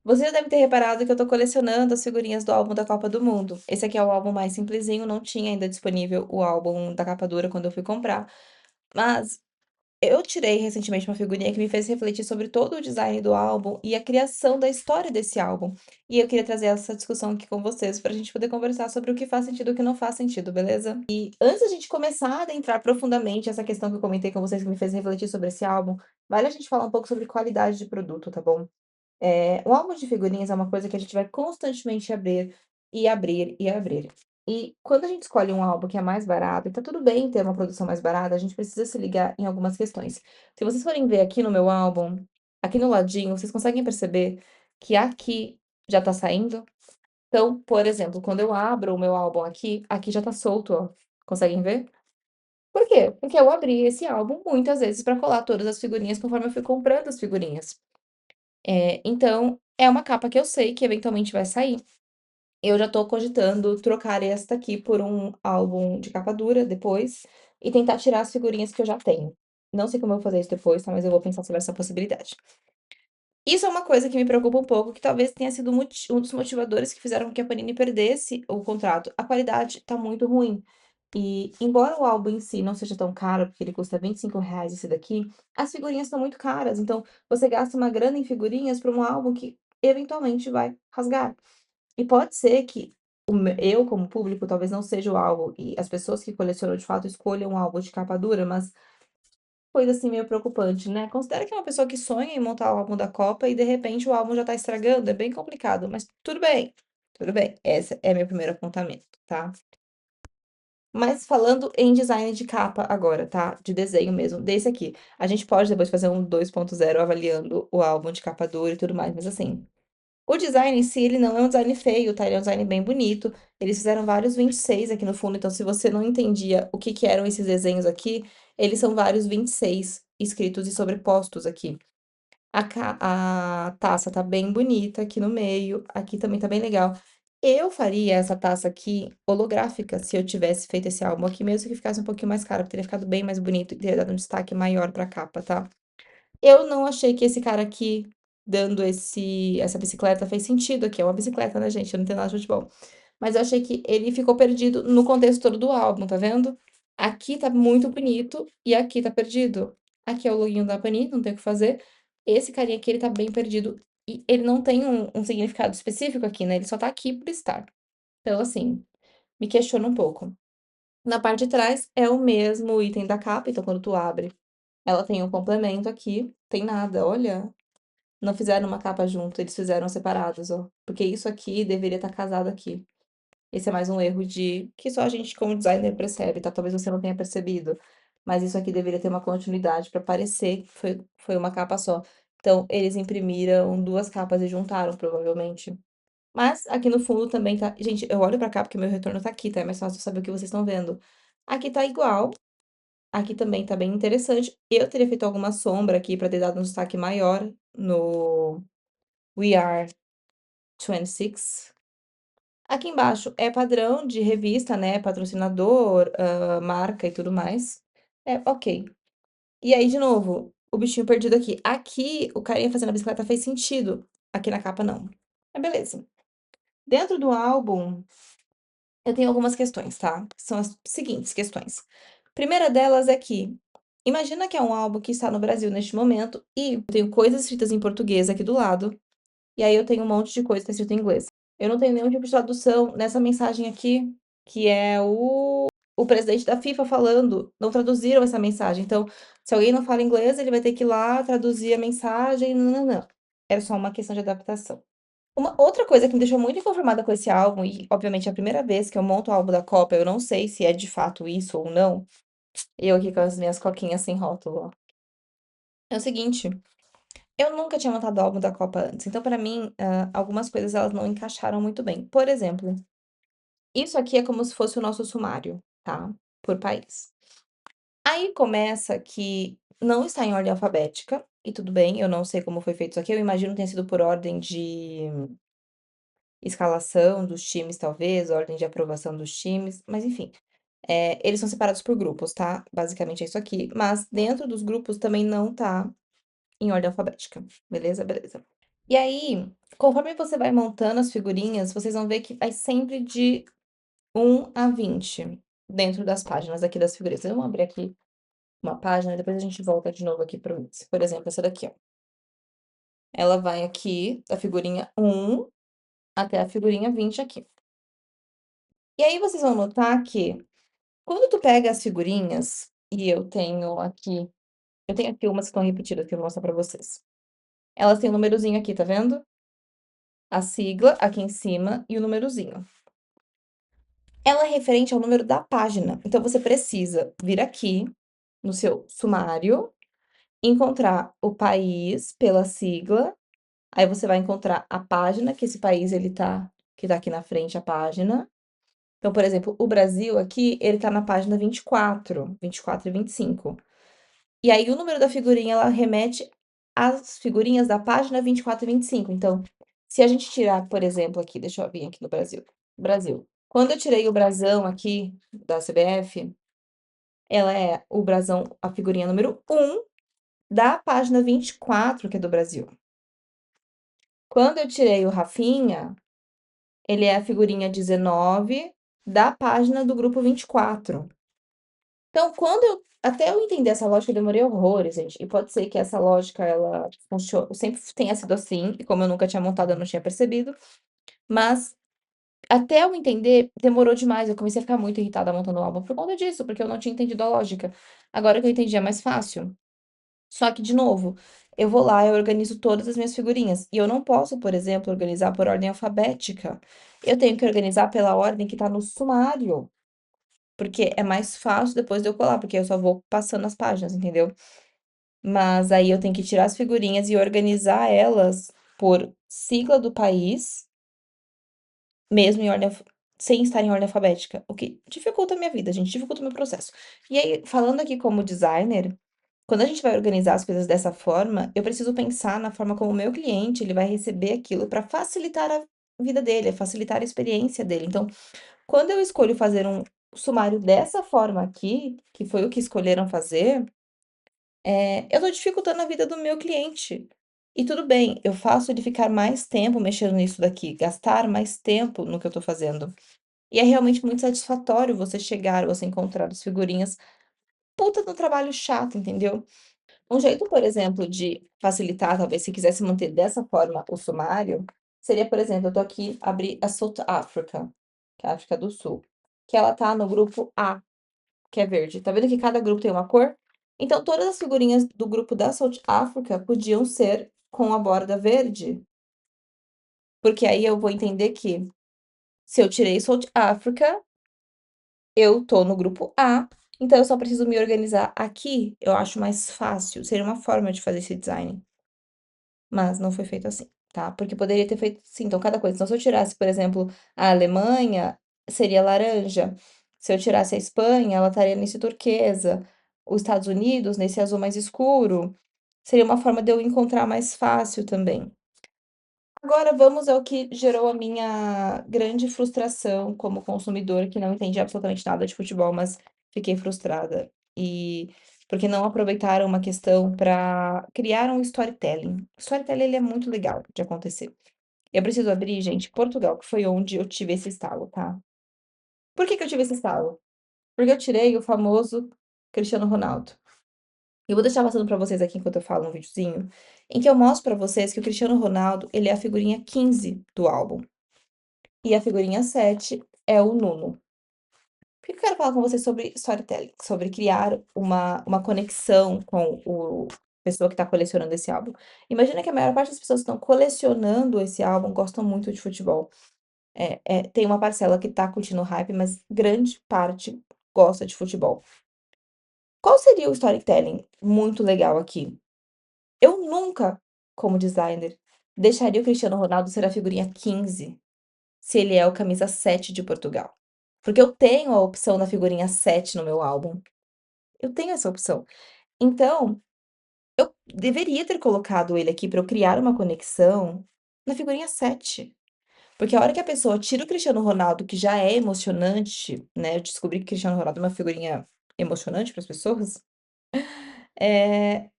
Você já deve ter reparado que eu tô colecionando as figurinhas do álbum da Copa do Mundo. Esse aqui é o álbum mais simplesinho, não tinha ainda disponível o álbum da capa dura quando eu fui comprar. Mas eu tirei recentemente uma figurinha que me fez refletir sobre todo o design do álbum e a criação da história desse álbum. E eu queria trazer essa discussão aqui com vocês pra gente poder conversar sobre o que faz sentido e o que não faz sentido, beleza? E antes da gente começar a adentrar profundamente essa questão que eu comentei com vocês que me fez refletir sobre esse álbum, vale a gente falar um pouco sobre qualidade de produto, tá bom? O álbum de figurinhas é uma coisa que a gente vai constantemente abrir, e abrir, e abrir. E quando a gente escolhe um álbum que é mais barato, e tá tudo bem ter uma produção mais barata, a gente precisa se ligar em algumas questões. Se vocês forem ver aqui no meu álbum, aqui no ladinho, vocês conseguem perceber que aqui já tá saindo? Então, por exemplo, quando eu abro o meu álbum aqui, aqui já tá solto, ó. Conseguem ver? Por quê? Porque eu abri esse álbum muitas vezes para colar todas as figurinhas conforme eu fui comprando as figurinhas. Então, é uma capa que eu sei que eventualmente vai sair. Eu já tô cogitando trocar esta aqui por um álbum de capa dura depois e tentar tirar as figurinhas que eu já tenho. Não sei como eu vou fazer isso depois, tá? Mas eu vou pensar sobre essa possibilidade. Isso é uma coisa que me preocupa um pouco, que talvez tenha sido um dos motivadores que fizeram com que a Panini perdesse o contrato. A qualidade tá muito ruim. E embora o álbum em si não seja tão caro, porque ele custa R$ 25 esse daqui, as figurinhas são muito caras. Então, você gasta uma grana em figurinhas para um álbum que eventualmente vai rasgar. E pode ser que eu, como público, talvez não seja o álbum, e as pessoas que colecionam de fato escolham um álbum de capa dura, mas coisa assim meio preocupante, né? Considera que é uma pessoa que sonha em montar o álbum da Copa e de repente o álbum já tá estragando, é bem complicado, mas tudo bem, tudo bem. Esse é meu primeiro apontamento, tá? Mas falando em design de capa agora, tá? De desenho mesmo, desse aqui. A gente pode depois fazer um 2.0 avaliando o álbum de capa dura e tudo mais, mas assim, o design em si, ele não é um design feio, tá? Ele é um design bem bonito. Eles fizeram vários 26 aqui no fundo, então se você não entendia o que que eram esses desenhos aqui, eles são vários 26 escritos e sobrepostos aqui. A taça tá bem bonita aqui no meio, aqui também tá bem legal. Eu faria essa taça aqui holográfica se eu tivesse feito esse álbum aqui, mesmo que ficasse um pouquinho mais caro, porque teria ficado bem mais bonito e teria dado um destaque maior pra capa, tá? Eu não achei que esse cara aqui, dando essa bicicleta, fez sentido aqui. É uma bicicleta, né, gente? Eu não tenho nada de futebol. Mas eu achei que ele ficou perdido no contexto todo do álbum, tá vendo? Aqui tá muito bonito e aqui tá perdido. Aqui é o loginho da Panini, não tem o que fazer. Esse carinha aqui, ele tá bem perdido. E ele não tem um significado específico aqui, né? Ele só tá aqui por estar. Então, assim, me questiona um pouco. Na parte de trás é o mesmo item da capa, então quando tu abre, ela tem um complemento aqui. Tem nada, olha. Não fizeram uma capa junto, eles fizeram separados, ó. Porque isso aqui deveria estar casado aqui. Esse é mais um erro de que só a gente, como designer, percebe, tá? Talvez você não tenha percebido. Mas isso aqui deveria ter uma continuidade para parecer que foi uma capa só. Então, eles imprimiram duas capas e juntaram, provavelmente. Mas aqui no fundo também tá. Gente, eu olho pra cá porque meu retorno tá aqui, tá? É mais fácil saber o que vocês estão vendo. Aqui tá igual. Aqui também tá bem interessante. Eu teria feito alguma sombra aqui pra ter dado um destaque maior no We Are 26. Aqui embaixo é padrão de revista, né? Patrocinador, marca e tudo mais. É, ok. E aí, de novo, o bichinho perdido aqui. Aqui, o carinha fazendo a bicicleta fez sentido. Aqui na capa, não. Mas beleza. Dentro do álbum, eu tenho algumas questões, tá? São as seguintes questões. Primeira delas é que, imagina que é um álbum que está no Brasil neste momento e eu tenho coisas escritas em português aqui do lado, e aí eu tenho um monte de coisa que está escrito em inglês. Eu não tenho nenhum tipo de tradução nessa mensagem aqui, que é o presidente da FIFA falando. Não traduziram essa mensagem. Então, se alguém não fala inglês, ele vai ter que ir lá traduzir a mensagem. Não, não, não. Era só uma questão de adaptação. Uma outra coisa que me deixou muito inconformada com esse álbum, e obviamente é a primeira vez que eu monto o álbum da Copa, eu não sei se é de fato isso ou não. Eu aqui com as minhas coquinhas sem rótulo, ó. É o seguinte, eu nunca tinha montado o álbum da Copa antes, então pra mim, algumas coisas elas não encaixaram muito bem. Por exemplo, isso aqui é como se fosse o nosso sumário, tá? Por país. Aí começa que não está em ordem alfabética, e tudo bem, eu não sei como foi feito isso aqui, eu imagino que tenha sido por ordem de escalação dos times, talvez, ordem de aprovação dos times, mas enfim. Eles são separados por grupos, tá? Basicamente é isso aqui. Mas dentro dos grupos também não tá em ordem alfabética. Beleza? Beleza. E aí, conforme você vai montando as figurinhas, vocês vão ver que vai sempre de 1 a 20 dentro das páginas aqui das figurinhas. Vamos abrir aqui uma página, depois a gente volta de novo aqui para por exemplo, essa daqui, ó. Ela vai aqui da figurinha 1 até a figurinha 20 aqui. E aí vocês vão notar que quando tu pega as figurinhas, e eu tenho aqui umas que estão repetidas que eu vou mostrar pra vocês. Elas têm um númerozinho aqui, tá vendo? A sigla aqui em cima e o númerozinho. Ela é referente ao número da página, então você precisa vir aqui no seu sumário, encontrar o país pela sigla, aí você vai encontrar a página que esse país que tá aqui na frente a página. Então, por exemplo, o Brasil aqui, ele tá na página 24 e 25. E aí o número da figurinha, ela remete às figurinhas da página 24 e 25. Então, se a gente tirar, por exemplo, aqui, deixa eu vir aqui no Brasil. Brasil. Quando eu tirei o brasão aqui da CBF, ela é o brasão, a figurinha número 1 da página 24, que é do Brasil. Quando eu tirei o Rafinha, ele é a figurinha 19 da página do grupo 24. Então, até eu entender essa lógica, eu demorei horrores, gente. E pode ser que essa lógica, ela funcione, sempre tenha sido assim, e como eu nunca tinha montado, eu não tinha percebido. Mas até eu entender, demorou demais. Eu comecei a ficar muito irritada montando o álbum por conta disso, porque eu não tinha entendido a lógica. Agora que eu entendi, é mais fácil. Só que, de novo, eu vou lá, eu organizo todas as minhas figurinhas. E eu não posso, por exemplo, organizar por ordem alfabética. Eu tenho que organizar pela ordem que tá no sumário. Porque é mais fácil depois de eu colar, porque eu só vou passando as páginas, entendeu? Mas aí eu tenho que tirar as figurinhas e organizar elas por sigla do país, mesmo em sem estar em ordem alfabética, o que dificulta a minha vida, gente, dificulta o meu processo. E aí, falando aqui como designer, quando a gente vai organizar as coisas dessa forma, eu preciso pensar na forma como o meu cliente, ele vai receber aquilo para facilitar a vida dele, facilitar a experiência dele. Então, quando eu escolho fazer um sumário dessa forma aqui, que foi o que escolheram fazer, eu tô dificultando a vida do meu cliente. E tudo bem, eu faço ele ficar mais tempo mexendo nisso daqui, gastar mais tempo no que eu tô fazendo. E é realmente muito satisfatório você chegar, você encontrar as figurinhas. Puta do trabalho chato, entendeu? Um jeito, por exemplo, de facilitar, talvez, se quisesse manter dessa forma o sumário, seria, por exemplo, eu tô aqui, abri a South Africa, que é a África do Sul, que ela tá no grupo A, que é verde. Tá vendo que cada grupo tem uma cor? Então, todas as figurinhas do grupo da South Africa podiam ser com a borda verde, porque aí eu vou entender que se eu tirei South Africa, eu tô no grupo A, então eu só preciso me organizar aqui, eu acho mais fácil, seria uma forma de fazer esse design. Mas não foi feito assim, tá? Porque poderia ter feito sim, então cada coisa. Então, se eu tirasse, por exemplo, a Alemanha, seria laranja. Se eu tirasse a Espanha, ela estaria nesse turquesa. Os Estados Unidos, nesse azul mais escuro. Seria uma forma de eu encontrar mais fácil também. Agora vamos ao que gerou a minha grande frustração como consumidora, que não entendi absolutamente nada de futebol, mas fiquei frustrada. E porque não aproveitaram uma questão para criar um storytelling. O storytelling ele é muito legal de acontecer. Eu preciso abrir, gente, Portugal, que foi onde eu tive esse estalo, tá? Por que que eu tive esse estalo? Porque eu tirei o famoso Cristiano Ronaldo. Eu vou deixar passando para vocês aqui enquanto eu falo um videozinho, em que eu mostro para vocês que o Cristiano Ronaldo, ele é a figurinha 15 do álbum. E a figurinha 7 é o Nuno. Por que eu quero falar com vocês sobre storytelling? Sobre criar uma conexão com o pessoa que está colecionando esse álbum. Imagina que a maior parte das pessoas que estão colecionando esse álbum gostam muito de futebol. Tem uma parcela que tá curtindo o hype, mas grande parte gosta de futebol. Qual seria o storytelling muito legal aqui? Eu nunca, como designer, deixaria o Cristiano Ronaldo ser a figurinha 15 se ele é o camisa 7 de Portugal. Porque eu tenho a opção da figurinha 7 no meu álbum. Eu tenho essa opção. Então, eu deveria ter colocado ele aqui para eu criar uma conexão na figurinha 7. Porque a hora que a pessoa tira o Cristiano Ronaldo, que já é emocionante, né? Eu descobri que o Cristiano Ronaldo é uma figurinha emocionante para as pessoas. É,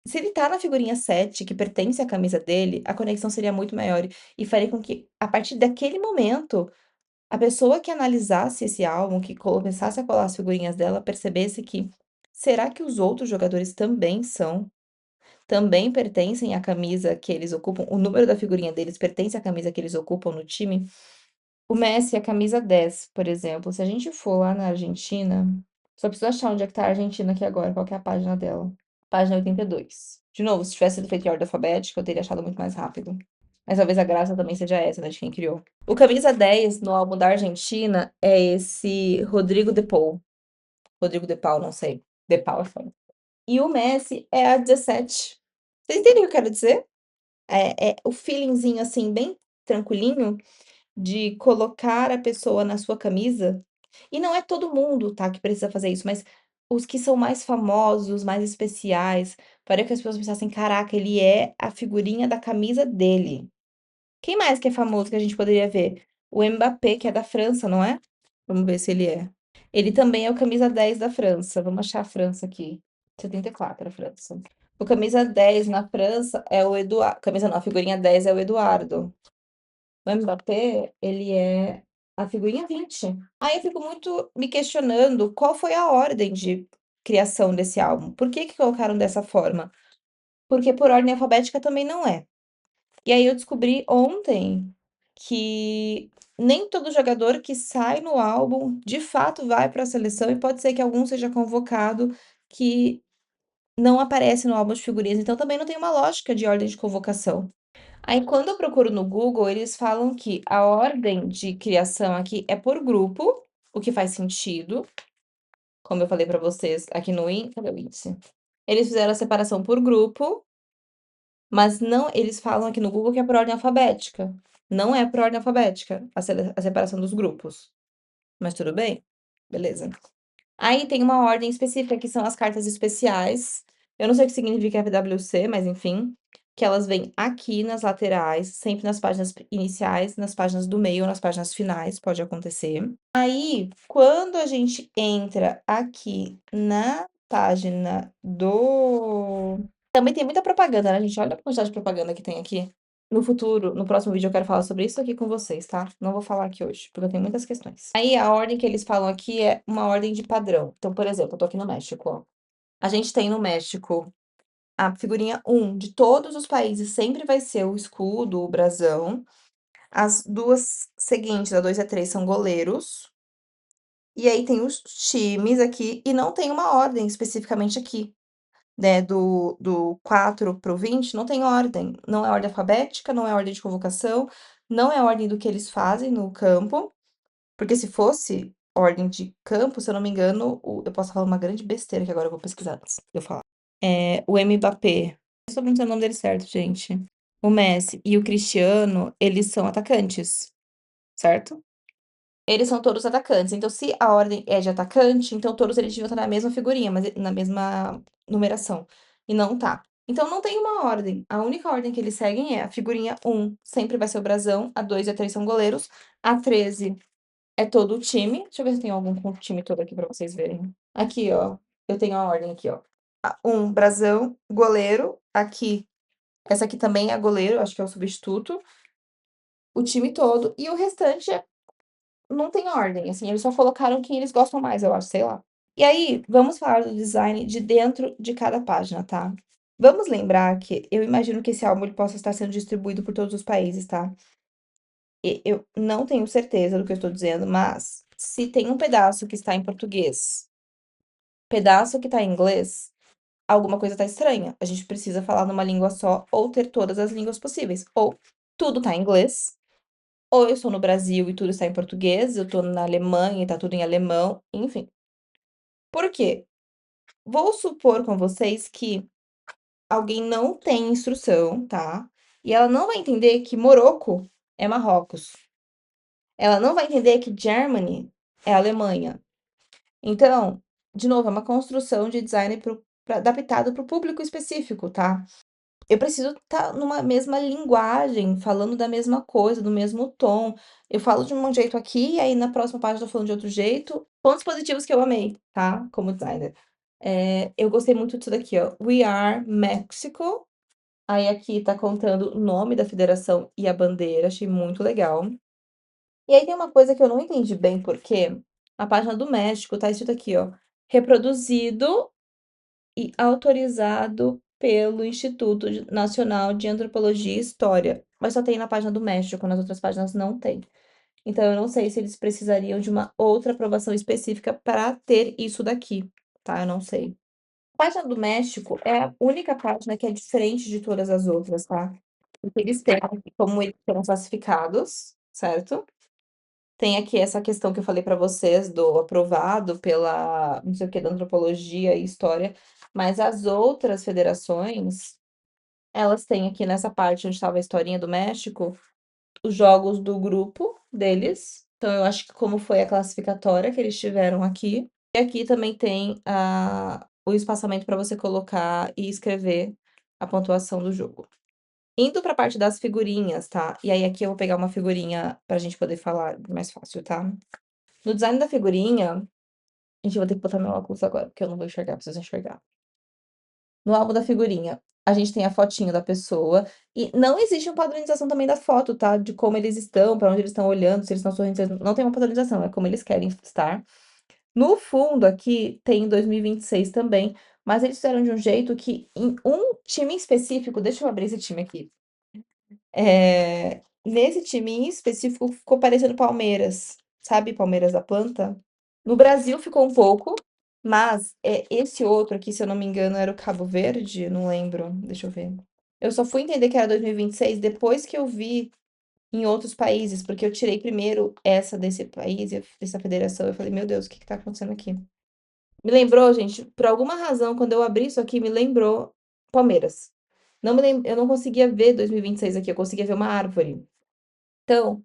Se ele tá na figurinha 7, que pertence à camisa dele, a conexão seria muito maior e faria com que, a partir daquele momento, a pessoa que analisasse esse álbum, que começasse a colar as figurinhas dela, percebesse que: "Será que os outros jogadores também são? Também pertencem à camisa que eles ocupam? O número da figurinha deles pertence à camisa que eles ocupam no time?". O Messi é a camisa 10, por exemplo. Se a gente for lá na Argentina, só preciso achar onde é que tá a Argentina aqui agora, qual que é a página dela. Página 82. De novo, se tivesse sido feito em ordem alfabética, eu teria achado muito mais rápido. Mas talvez a graça também seja essa, né, de quem criou. O camisa 10 no álbum da Argentina é esse Rodrigo de Paul. Rodrigo de Paul, não sei. De Paul é foda. E o Messi é a 17. Vocês entendem o que eu quero dizer? É o feelingzinho, assim, bem tranquilinho de colocar a pessoa na sua camisa, e não é todo mundo, tá, que precisa fazer isso, mas os que são mais famosos, mais especiais, para que as pessoas pensassem: "Caraca, ele é a figurinha da camisa dele". Quem mais que é famoso que a gente poderia ver? O Mbappé, que é da França, não é? Vamos ver se ele é. Ele também é o camisa 10 da França, vamos achar a França aqui. 74, a França. O camisa 10 na França é o Eduardo. Camisa não, a figurinha 10 é o Eduardo. O Mbappé, ele é a figurinha 20. Aí eu fico muito me questionando qual foi a ordem de criação desse álbum. Por que que colocaram dessa forma? Porque por ordem alfabética também não é. E aí eu descobri ontem que nem todo jogador que sai no álbum de fato vai para a seleção e pode ser que algum seja convocado que não aparece no álbum de figurinhas. Então também não tem uma lógica de ordem de convocação. Aí, quando eu procuro no Google, eles falam que a ordem de criação aqui é por grupo, o que faz sentido, como eu falei pra vocês aqui no cadê o índice? Eles fizeram a separação por grupo, mas não, eles falam aqui no Google que é por ordem alfabética. Não é por ordem alfabética a separação dos grupos. Mas tudo bem? Beleza. Aí tem uma ordem específica que são as cartas especiais. Eu não sei o que significa FWC, mas enfim, que elas vêm aqui nas laterais, sempre nas páginas iniciais, nas páginas do meio ou nas páginas finais, pode acontecer. Aí, quando a gente entra aqui na página do. Também tem muita propaganda, né, gente? Olha a quantidade de propaganda que tem aqui. No futuro, no próximo vídeo, eu quero falar sobre isso aqui com vocês, tá? Não vou falar aqui hoje, porque eu tenho muitas questões. Aí, a ordem que eles falam aqui é uma ordem de padrão. Então, por exemplo, eu tô aqui no México, ó. A gente tem no México a figurinha 1 de todos os países sempre vai ser o escudo, o brasão. As duas seguintes, a 2 e a 3, são goleiros. E aí tem os times aqui, e não tem uma ordem especificamente aqui, né, do 4 para o 20, não tem ordem. Não é ordem alfabética, não é ordem de convocação, não é ordem do que eles fazem no campo, porque se fosse ordem de campo, se eu não me engano, eu posso falar uma grande besteira que agora eu vou pesquisar antes de eu falar. O Mbappé, estou pronunciando o nome dele certo, gente. O Messi e o Cristiano, eles são atacantes, certo? Eles são todos atacantes. Então, se a ordem é de atacante, então todos eles deviam estar na mesma figurinha, mas na mesma numeração. E não tá. Então, não tem uma ordem. A única ordem que eles seguem é a figurinha 1 sempre vai ser o brasão, a 2 e a 3 são goleiros, a 13 é todo o time. Deixa eu ver se tem algum com o time todo aqui pra vocês verem. Aqui, ó. Eu tenho a ordem aqui, ó. Brasão, goleiro. Aqui, essa aqui também é goleiro, acho que é o substituto. O time todo. E o restante não tem ordem, assim. Eles só colocaram quem eles gostam mais, eu acho, sei lá. E aí, vamos falar do design de dentro de cada página, tá? Vamos lembrar que eu imagino que esse álbum ele possa estar sendo distribuído por todos os países, tá? Eu não tenho certeza do que eu estou dizendo, mas se tem um pedaço que está em português, pedaço que está em inglês, alguma coisa tá estranha. A gente precisa falar numa língua só ou ter todas as línguas possíveis. Ou tudo tá em inglês, ou eu estou no Brasil e tudo está em português, eu tô na Alemanha e tá tudo em alemão, enfim. Por quê? Vou supor com vocês que alguém não tem instrução, tá? E ela não vai entender que Morocco é Marrocos. Ela não vai entender que Germany é Alemanha. Então, de novo, é uma construção de design adaptado para o público específico, tá? Eu preciso estar numa mesma linguagem, falando da mesma coisa, do mesmo tom. Eu falo de um jeito aqui, e aí na próxima página eu tô falando de outro jeito. Pontos positivos que eu amei, tá? Como designer. Eu gostei muito disso daqui, ó, We Are Mexico. Aí aqui tá contando o nome da federação e a bandeira, achei muito legal. E aí tem uma coisa que eu não entendi bem por quê. Na página do México tá escrito aqui, ó, reproduzido e autorizado pelo Nacional de Antropologia e História. Mas só tem na página do México, nas outras páginas não tem. Então eu não sei se eles precisariam de uma outra aprovação específica para ter isso daqui, tá? Eu não sei. A página do México é a única página que é diferente de todas as outras, tá? Porque eles têm como eles foram classificados, certo? Tem aqui essa questão que eu falei para vocês do aprovado pela, não sei o que, da antropologia e história, mas as outras federações, elas têm aqui nessa parte onde estava a historinha do México, os jogos do grupo deles. Então, eu acho que como foi a classificatória que eles tiveram aqui. E aqui também tem o espaçamento para você colocar e escrever a pontuação do jogo. Indo para a parte das figurinhas, tá? E aí aqui eu vou pegar uma figurinha pra gente poder falar mais fácil, tá? No design da figurinha, gente, eu vou ter que botar meu óculos agora, porque eu não vou enxergar, preciso enxergar. No álbum da figurinha, a gente tem a fotinho da pessoa e não existe uma padronização também da foto, tá? De como eles estão, pra onde eles estão olhando, se eles estão sorrindo, não tem uma padronização, é como eles querem estar. No fundo aqui tem 2026 também, mas eles fizeram de um jeito que em um time específico, deixa eu abrir esse time aqui. Nesse time em específico ficou parecendo Palmeiras, sabe? Palmeiras da planta. No Brasil ficou um pouco, mas esse outro aqui, se eu não me engano, era o Cabo Verde, não lembro, deixa eu ver. Eu só fui entender que era 2026 depois que eu vi em outros países, porque eu tirei primeiro essa desse país, dessa federação, eu falei, meu Deus, o que que tá acontecendo aqui? Me lembrou, gente, por alguma razão, quando eu abri isso aqui, me lembrou Palmeiras. Eu não conseguia ver 2026 aqui, eu conseguia ver uma árvore. Então,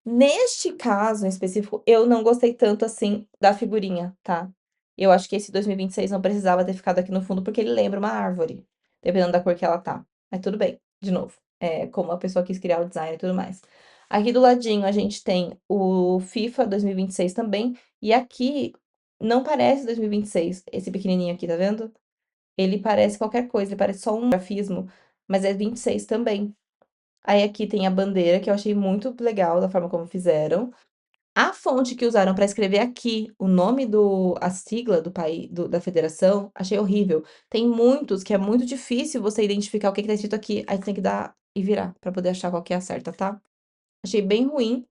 neste caso em específico, eu não gostei tanto assim da figurinha, tá? Eu acho que esse 2026 não precisava ter ficado aqui no fundo, porque ele lembra uma árvore, dependendo da cor que ela tá. Mas tudo bem, de novo. É como a pessoa quis criar o design e tudo mais. Aqui do ladinho a gente tem o FIFA 2026 também. E aqui não parece 2026, esse pequenininho aqui, tá vendo? Ele parece qualquer coisa, ele parece só um grafismo, mas é 26 também. Aí aqui tem a bandeira, que eu achei muito legal da forma como fizeram. A fonte que usaram para escrever aqui o nome a sigla do país, da federação, achei horrível. Tem muitos que é muito difícil você identificar o que que tá escrito aqui, aí você tem que dar e virar para poder achar qual que é a certa, tá? Achei bem ruim,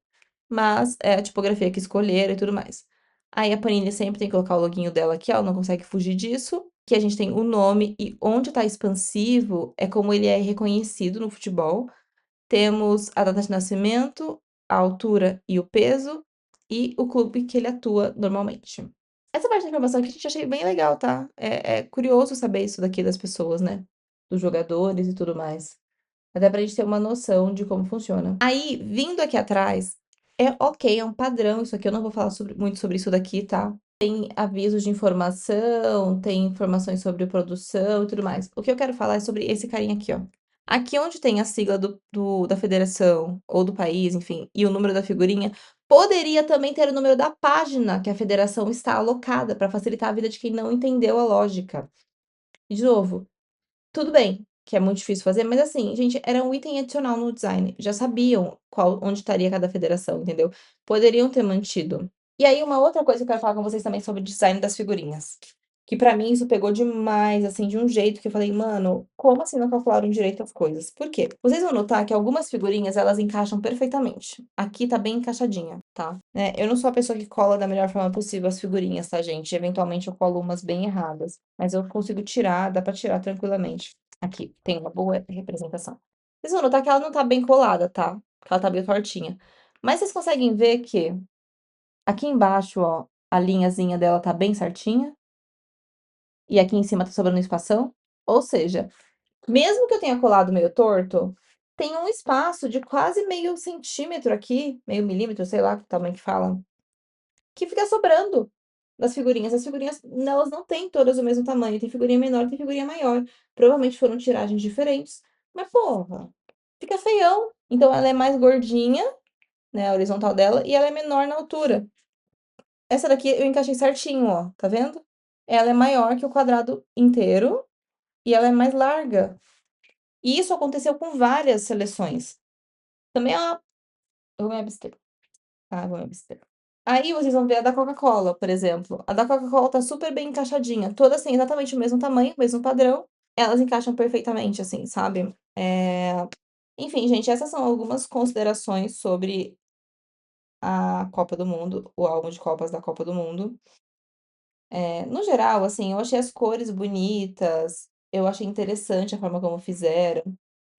mas é a tipografia que escolheram e tudo mais. Aí a Panini sempre tem que colocar o loginho dela aqui, ó, ela não consegue fugir disso. Que a gente tem o nome e onde tá expansivo é como ele é reconhecido no futebol. Temos a data de nascimento, a altura e o peso, e o clube que ele atua normalmente. Essa parte da informação aqui a gente achei bem legal, tá? É curioso saber isso daqui das pessoas, né? Dos jogadores e tudo mais. Até pra gente ter uma noção de como funciona. Aí, vindo aqui atrás, é ok, é um padrão isso aqui. Eu não vou falar muito sobre isso daqui, tá? Tem avisos de informação, tem informações sobre produção e tudo mais. O que eu quero falar é sobre esse carinha aqui, ó. Aqui onde tem a sigla da federação ou do país, enfim, e o número da figurinha, poderia também ter o número da página que a federação está alocada para facilitar a vida de quem não entendeu a lógica. E, de novo, tudo bem, que é muito difícil fazer, mas assim, gente, era um item adicional no design. Já sabiam onde estaria cada federação, entendeu? Poderiam ter mantido. E aí, uma outra coisa que eu quero falar com vocês também sobre o design das figurinhas. Que pra mim isso pegou demais, assim, de um jeito que eu falei, mano, como assim não calcularam direito as coisas? Por quê? Vocês vão notar que algumas figurinhas elas encaixam perfeitamente. Aqui tá bem encaixadinha, tá? Eu não sou a pessoa que cola da melhor forma possível as figurinhas, tá, gente? Eventualmente eu colo umas bem erradas, mas eu consigo tirar, dá pra tirar tranquilamente. Aqui, tem uma boa representação. Vocês vão notar que ela não tá bem colada, tá? Que ela tá bem tortinha. Mas vocês conseguem ver que aqui embaixo, ó, a linhazinha dela tá bem certinha. E aqui em cima tá sobrando espação. Ou seja, mesmo que eu tenha colado meio torto, tem um espaço de quase meio centímetro aqui, meio milímetro, sei lá que tamanho que fala, que fica sobrando das figurinhas. As figurinhas, elas não têm todas o mesmo tamanho. Tem figurinha menor, tem figurinha maior. Provavelmente foram tiragens diferentes. Mas, porra, fica feião. Então, ela é mais gordinha, né, a horizontal dela, e ela é menor na altura. Essa daqui eu encaixei certinho, ó, tá vendo? ela é maior que o quadrado inteiro e ela é mais larga. E isso aconteceu com várias seleções. Também é uma eu vou me abster, tá, vou me abster. Aí vocês vão ver a da Coca-Cola, por exemplo. A da Coca-Cola tá super bem encaixadinha, todas têm exatamente o mesmo tamanho, o mesmo padrão, elas encaixam perfeitamente, assim, sabe. Enfim, gente, essas são algumas considerações sobre a Copa do Mundo, o álbum de copas da Copa do Mundo. No geral, assim, eu achei as cores bonitas, eu achei interessante a forma como fizeram.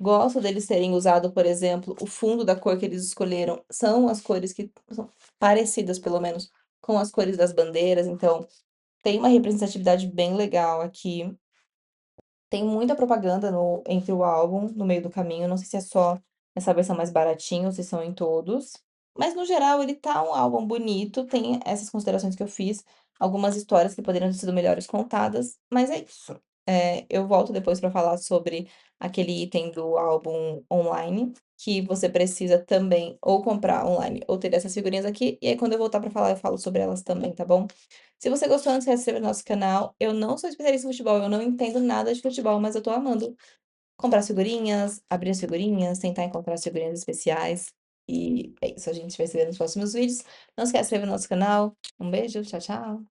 Gosto deles terem usado, por exemplo, o fundo da cor que eles escolheram são as cores que são parecidas, pelo menos, com as cores das bandeiras, então tem uma representatividade bem legal aqui. Tem muita propaganda no entre o álbum, no meio do caminho, não sei se é só nessa versão mais baratinha ou se são em todos, mas no geral ele tá um álbum bonito, tem essas considerações que eu fiz, algumas histórias que poderiam ter sido melhores contadas, mas é isso. Eu volto depois pra falar sobre aquele item do álbum online, que você precisa também ou comprar online ou ter essas figurinhas aqui, e aí quando eu voltar pra falar eu falo sobre elas também, tá bom? Se você gostou, não se inscreva no nosso canal. Eu não sou especialista em futebol, eu não entendo nada de futebol, mas eu tô amando comprar as figurinhas, abrir as figurinhas, tentar encontrar as figurinhas especiais. E é isso, a gente vai se ver nos próximos vídeos. Não esquece de se inscrever no nosso canal. Um beijo, tchau, tchau.